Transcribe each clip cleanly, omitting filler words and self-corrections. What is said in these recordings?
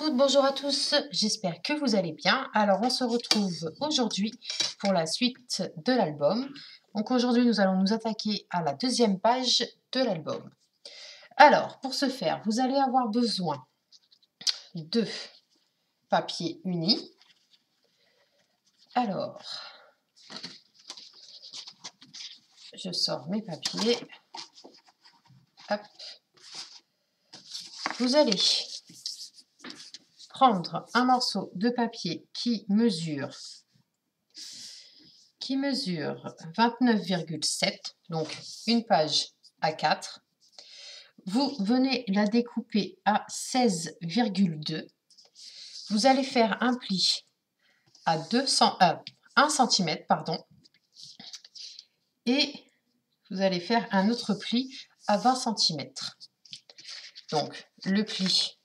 toutes, bonjour à tous, j'espère que vous allez bien. Alors on se retrouve aujourd'hui pour la suite de l'album. Donc aujourd'hui nous allons nous attaquer à la deuxième page de l'album. Alors pour ce faire, vous allez avoir besoin de papier uni. Alors, je sors mes papiers. Hop. Vous allez prendre un morceau de papier qui mesure 29,7, donc une page A4. Vous venez la découper à 16,2. Vous allez faire un pli à 1 cm, pardon, et vous allez faire un autre pli à 20 cm. Donc le pli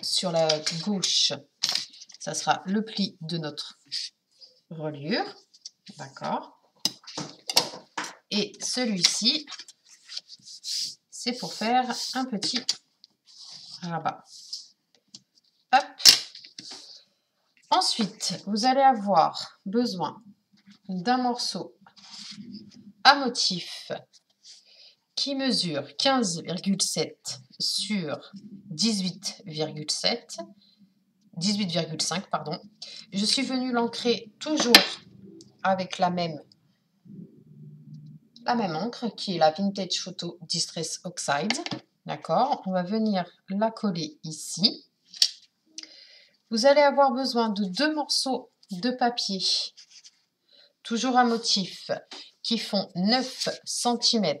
sur la gauche, ça sera le pli de notre reliure, d'accord. Et celui-ci, c'est pour faire un petit rabat. Hop. Ensuite, vous allez avoir besoin d'un morceau à motif qui mesure 15,7 sur 18,5, pardon. Je suis venue l'ancrer toujours avec la même encre qui est la Vintage Photo Distress Oxide. D'accord, on va venir la coller ici. Vous allez avoir besoin de 2 morceaux de papier, toujours à motif, qui font 9 cm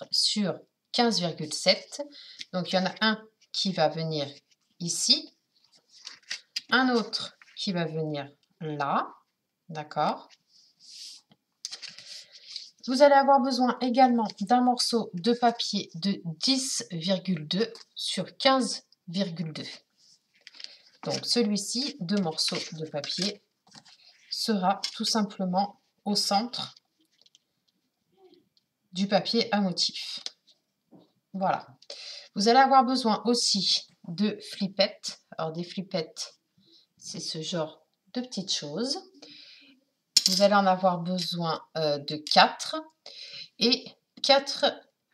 sur 15,7. Donc il y en a un qui va venir ici, un autre qui va venir là, d'accord. Vous allez avoir besoin également d'un morceau de papier de 10,2 sur 15,2. Donc celui-ci, 2 morceaux de papier, sera tout simplement au centre du papier à motif. Voilà. Vous allez avoir besoin aussi de flippettes. Alors des flippettes, c'est ce genre de petites choses. Vous allez en avoir besoin de 4 et 4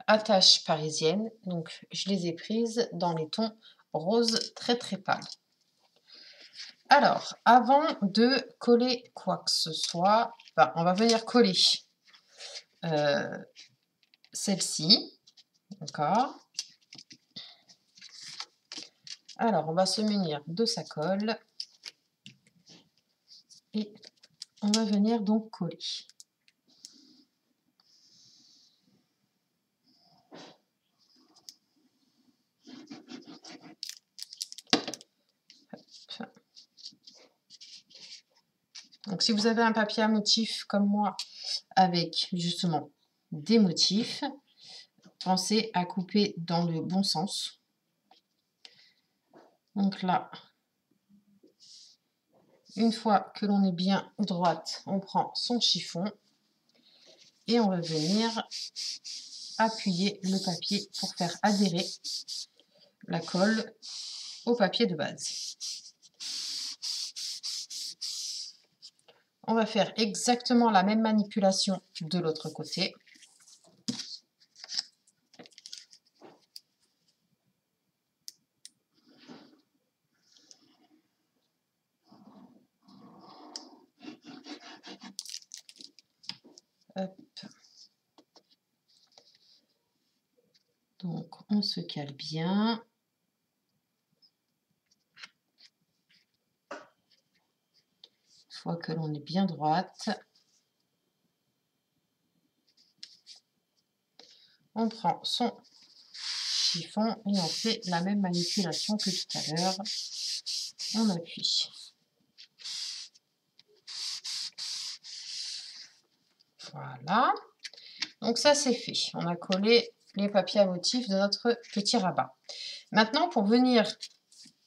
attaches parisiennes. Donc je les ai prises dans les tons rose très très pâle. Alors, avant de coller quoi que ce soit, on va venir coller celle-ci, d'accord. Alors, on va se munir de sa colle et on va venir donc coller. Hop. Donc, si vous avez un papier à motif comme moi, avec justement des motifs, pensez à couper dans le bon sens. Donc là, une fois que l'on est bien droite, on prend son chiffon et on va venir appuyer le papier pour faire adhérer la colle au papier de base. On va faire exactement la même manipulation de l'autre côté. Hop. Donc on se cale bien. Une fois que l'on est bien droite, on prend son chiffon et on fait la même manipulation que tout à l'heure. On appuie. Voilà. Donc ça c'est fait. On a collé les papiers à motif de notre petit rabat. Maintenant, pour venir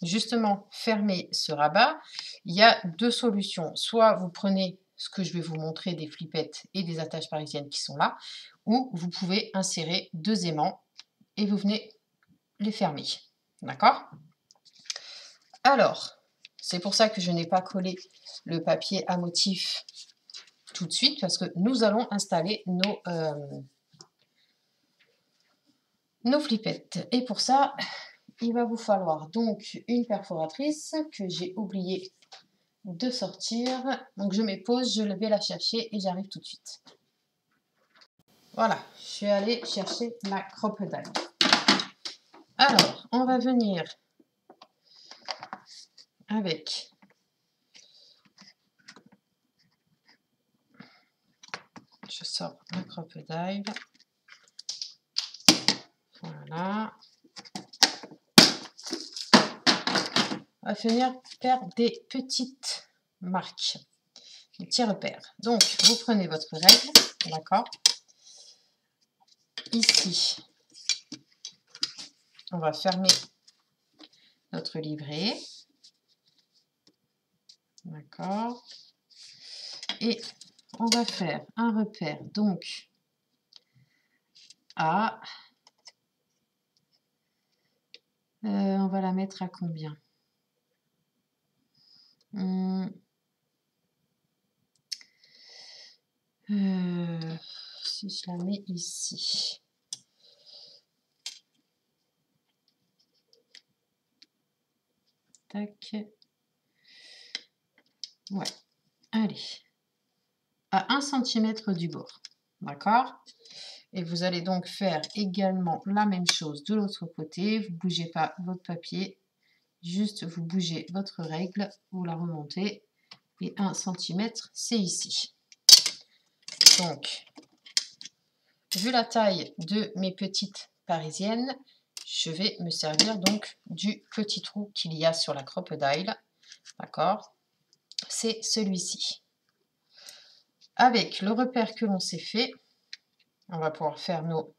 justement fermer ce rabat, il y a 2 solutions. Soit vous prenez ce que je vais vous montrer des flippettes et des attaches parisiennes qui sont là, ou vous pouvez insérer 2 aimants et vous venez les fermer. D'accord? Alors, c'est pour ça que je n'ai pas collé le papier à motif tout de suite, parce que nous allons installer nos flippettes. Et pour ça, il va vous falloir donc une perforatrice que j'ai oublié de sortir. Donc je mets pause, je vais la chercher et j'arrive tout de suite. Voilà, je suis allée chercher ma crocodile. Alors, on va venir avec je sors ma crocodile. Voilà. On va venir faire des petites marques, des petits repères. Donc, vous prenez votre règle, d'accord? Ici, on va fermer notre livret, d'accord? Et on va faire un repère, donc, à... on va la mettre à combien? Si je la mets ici. Tac. Ouais. Allez. À 1 cm du bord. D'accord? Et vous allez donc faire également la même chose de l'autre côté. Vous ne bougez pas votre papier. Juste, vous bougez votre règle. Vous la remontez. Et 1 cm, c'est ici. Donc, vu la taille de mes petites parisiennes, je vais me servir donc du petit trou qu'il y a sur la crocodile. D'accord? C'est celui-ci. Avec le repère que l'on s'est fait, on va pouvoir faire nos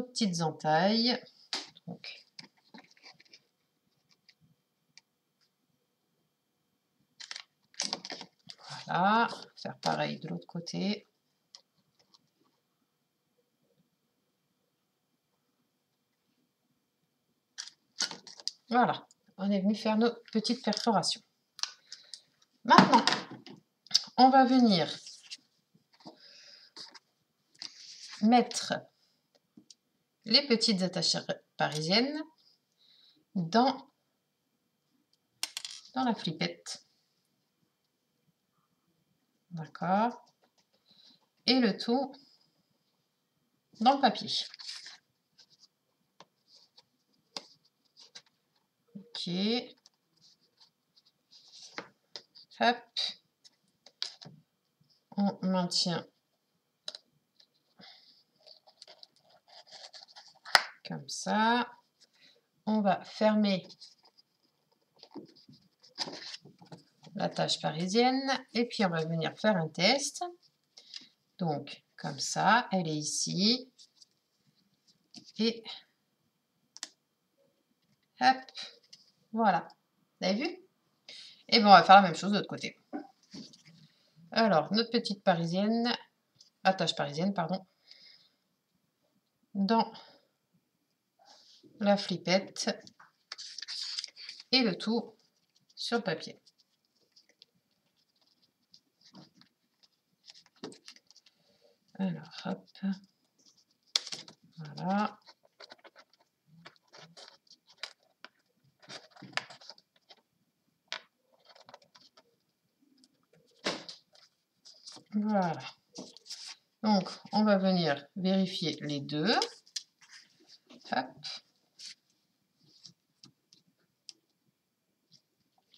petites entailles. Donc, voilà, faire pareil de l'autre côté. Voilà, on est venu faire nos petites perforations. Maintenant, on va venir mettre les petites attaches parisiennes dans la flippette. D'accord? Et le tout dans le papier. Ok. Hop. On maintient comme ça. On va fermer l'attache parisienne et puis on va venir faire un test. Donc, comme ça, elle est ici. Et hop, voilà. Vous avez vu? Et bien, on va faire la même chose de l'autre côté. Alors, notre petite parisienne, attache parisienne, pardon, dans la flippette et le tout sur le papier. Alors, hop, voilà. Voilà. Donc, on va venir vérifier les deux. Hop.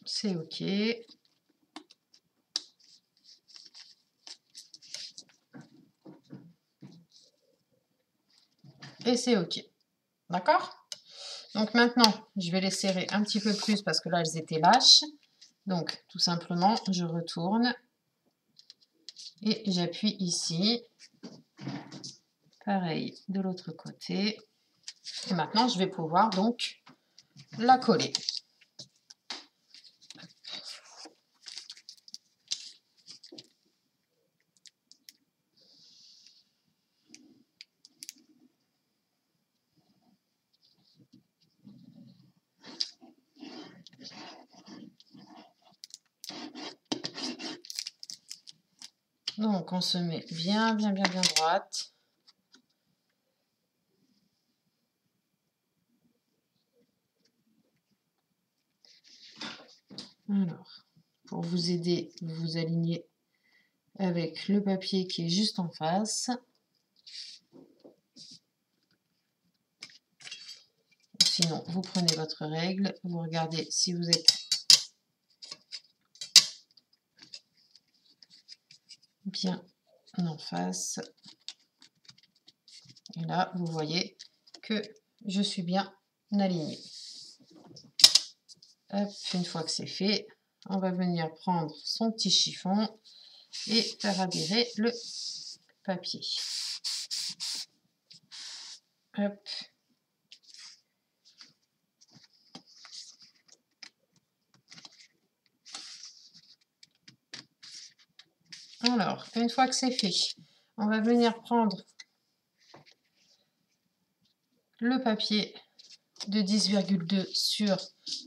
C'est OK. Et c'est OK. D'accord? Donc maintenant, je vais les serrer un petit peu plus parce que là, elles étaient lâches. Donc, tout simplement, je retourne et j'appuie ici. Pareil de l'autre côté. Et maintenant, je vais pouvoir donc la coller. Donc, on se met bien droite. Alors, pour vous aider, vous vous alignez avec le papier qui est juste en face. Sinon, vous prenez votre règle, vous regardez si vous êtes bien en face. Et là, vous voyez que je suis bien alignée. Hop, une fois que c'est fait, on va venir prendre son petit chiffon et faire adhérer le papier. Hop. Alors, une fois que c'est fait, on va venir prendre le papier de 10,2 sur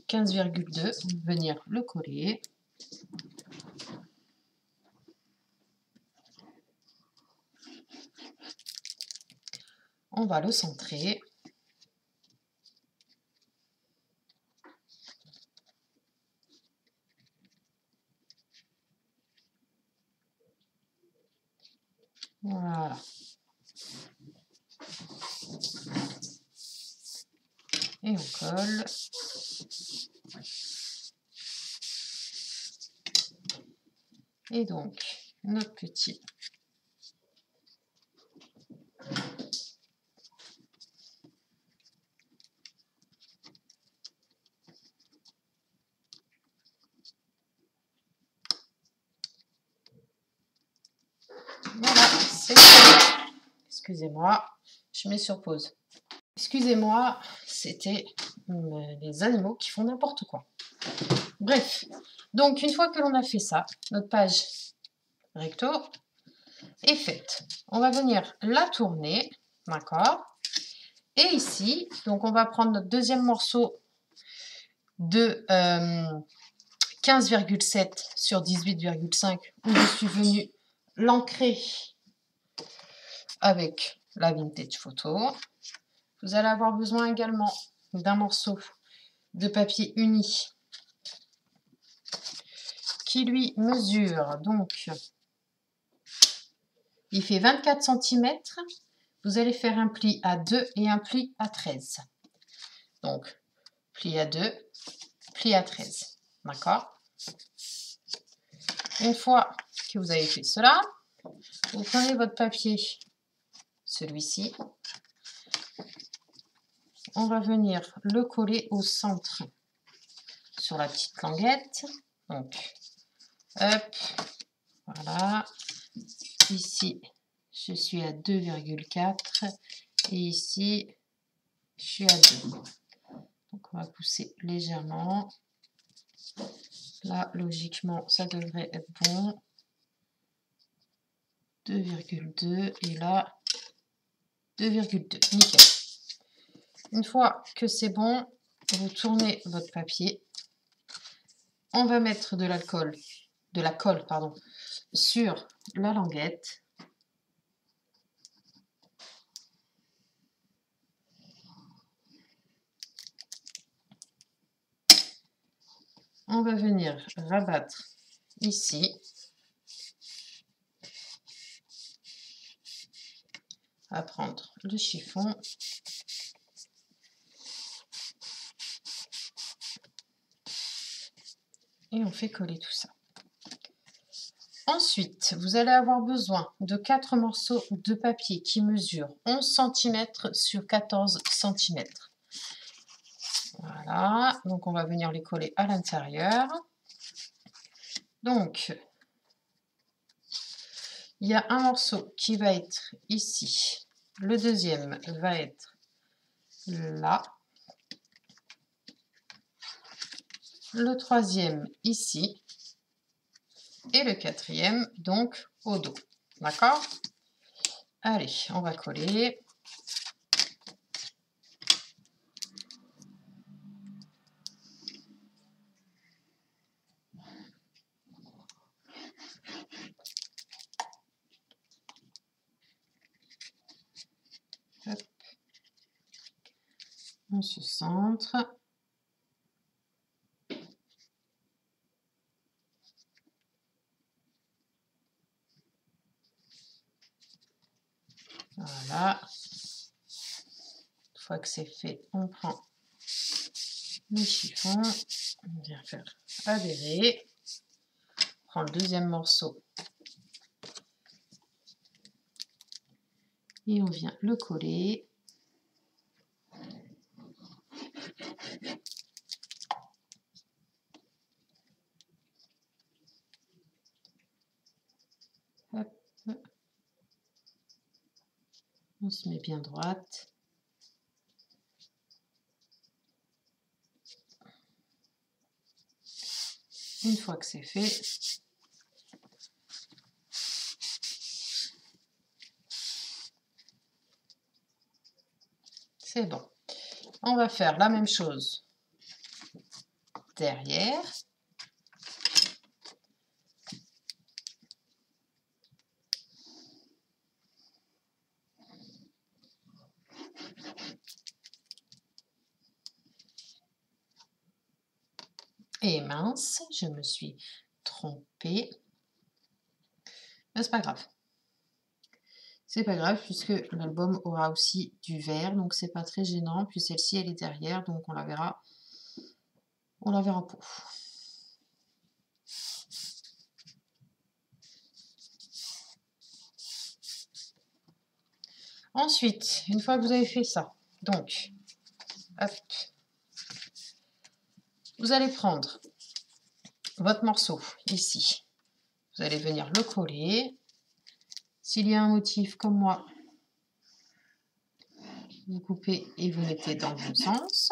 15,2, venir le coller. On va le centrer. Voilà. Et on colle. Et donc, notre petit voilà, c'est fait. Excusez-moi, je mets sur pause. Excusez-moi, c'était les animaux qui font n'importe quoi. Bref, donc une fois que l'on a fait ça, notre page recto est faite. On va venir la tourner, d'accord? Et ici, donc on va prendre notre deuxième morceau de 15,7 sur 18,5 où je suis venue l'ancrer avec la vintage photo. Vous allez avoir besoin également d'un morceau de papier uni qui lui mesure, donc il fait 24 cm. Vous allez faire un pli à 2 et un pli à 13. Donc, pli à 2, pli à 13. D'accord? Une fois que vous avez fait cela, vous prenez votre papier, celui-ci. On va venir le coller au centre sur la petite languette. Donc, hop, voilà. Ici, je suis à 2,4 et ici, je suis à 2. Donc, on va pousser légèrement. Là, logiquement, ça devrait être bon. 2,2 et là, 2,2. Nickel. Une fois que c'est bon, vous tournez votre papier. On va mettre de la colle, pardon, sur la languette. On va venir rabattre ici. À prendre le chiffon. Et on fait coller tout ça. Ensuite, vous allez avoir besoin de 4 morceaux de papier qui mesurent 11 cm sur 14 cm. Voilà, donc on va venir les coller à l'intérieur. Donc, il y a un morceau qui va être ici. Le deuxième va être là. Le troisième ici. Et le quatrième, donc, au dos. D'accord? Allez, on va coller. On se centre. Voilà. Une fois que c'est fait, on prend le chiffon, on vient faire adhérer. On prend le deuxième morceau et on vient le coller. Hop. On se met bien droite. Une fois que c'est fait, c'est bon. On va faire la même chose derrière. Et mince, je me suis trompée. Mais c'est pas grave. C'est pas grave puisque l'album aura aussi du vert, donc c'est pas très gênant. Puis celle-ci, elle est derrière, donc on la verra pas. Ensuite, une fois que vous avez fait ça, donc, hop, vous allez prendre votre morceau ici. Vous allez venir le coller. S'il y a un motif comme moi, vous coupez et vous mettez dans le bon sens.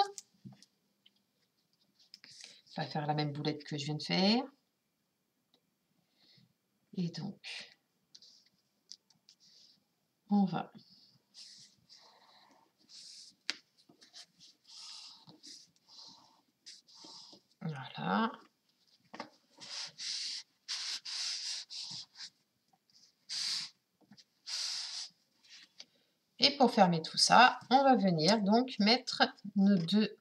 On va faire la même boulette que je viens de faire. Et donc, on va voilà. Et pour fermer tout ça, on va venir donc mettre nos deux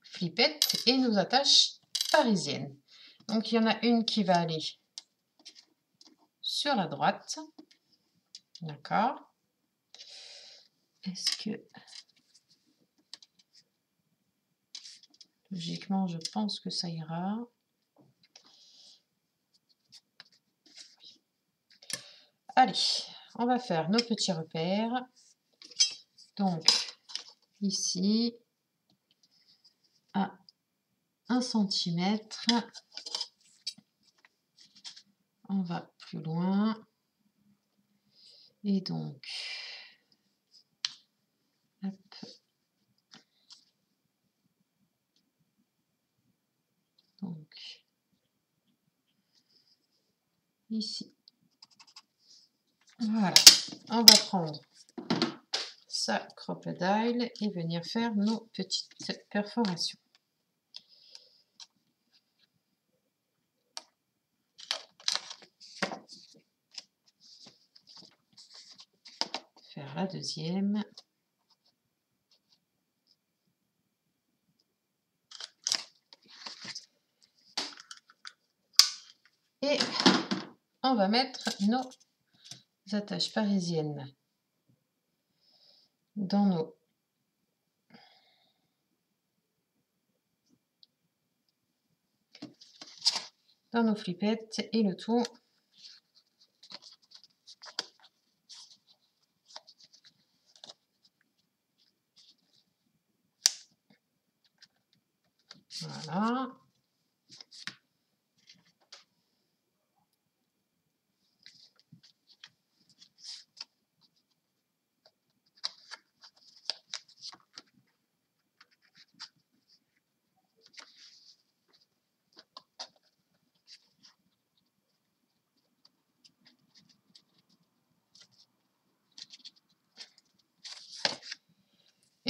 flippettes et nos attaches parisiennes. Donc il y en a une qui va aller sur la droite. D'accord. Est-ce que... Logiquement, je pense que ça ira. Allez, on va faire nos petits repères. Donc, ici, à 1 cm, on va plus loin. Et donc, hop. Donc, ici. Voilà, on va prendre sa crocodile et venir faire nos petites perforations. Faire la deuxième. Et on va mettre nos attaches parisiennes dans nos flippettes et le tout voilà.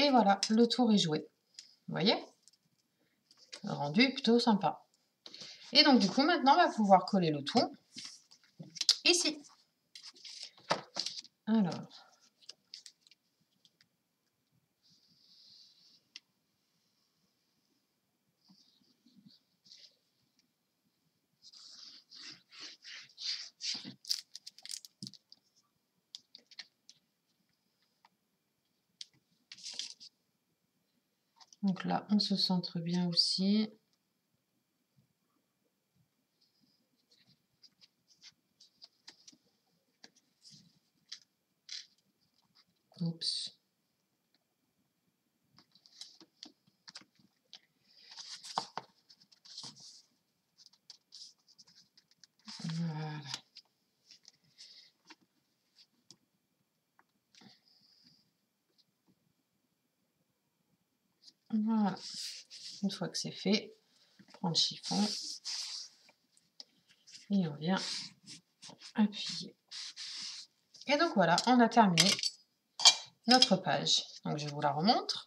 Et voilà, le tour est joué. Vous voyez? Le rendu est plutôt sympa. Et donc du coup, maintenant, on va pouvoir coller le tout ici. Alors, Donc là, on se centre bien aussi. Oups. Voilà. Voilà. Une fois que c'est fait, on prend le chiffon et on vient appuyer. Et donc voilà, on a terminé notre page. Donc je vous la remontre,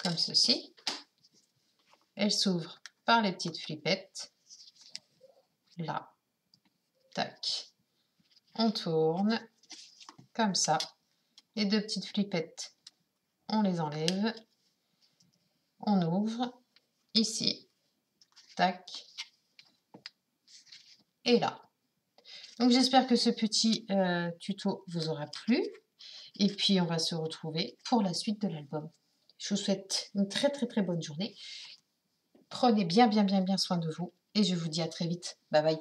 comme ceci. Elle s'ouvre par les petites flippettes. Là, tac. On tourne, comme ça. Les deux petites flippettes, on les enlève. On ouvre, ici, tac. Et là. Donc j'espère que ce petit tuto vous aura plu. Et puis on va se retrouver pour la suite de l'album. Je vous souhaite une très bonne journée. Prenez bien soin de vous et je vous dis à très vite. Bye bye.